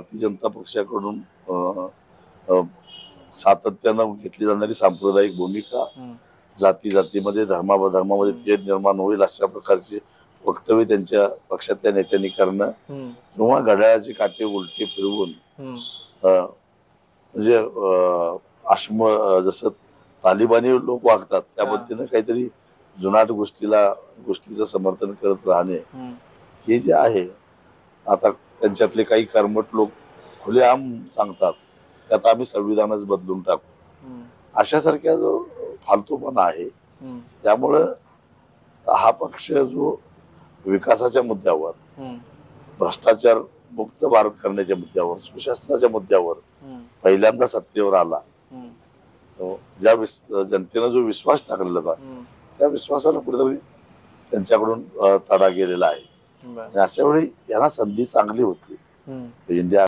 भारतीय जनता पक्षाकडून अ, सातत्यानं घेतली जाणारी सांप्रदायिक भूमिका, जाती जातीमध्ये धर्माधर्मामध्ये तेढ निर्माण होईल अशा प्रकारची वक्तव्य त्यांच्या पक्षातल्या नेत्यांनी करणं किंवा घड्याळाचे काटे उलटे फिरवून म्हणजे जसं तालिबानी लोक वागतात त्या पद्धतीनं काहीतरी जुनाट गोष्टीचं समर्थन करत राहणे हे जे आहे. आता त्यांच्यातले काही कर्मठ लोक खुलेआम सांगतात की आता आम्ही संविधानच बदलून टाकू, अशासारख्या जो फालतूपणा आहे. त्यामुळं हा पक्ष जो विकासाच्या मुद्द्यावर, भ्रष्टाचार मुक्त भारत करण्याच्या मुद्द्यावर, सुशासनाच्या मुद्द्यावर पहिल्यांदा सत्तेवर आला. जनतेनं जो विश्वास टाकलेला होता त्या विश्वासाला कुठेतरी त्यांच्याकडून तडा गेलेला आहे. अशा वेळी यांना संधी चांगली होती. इंडिया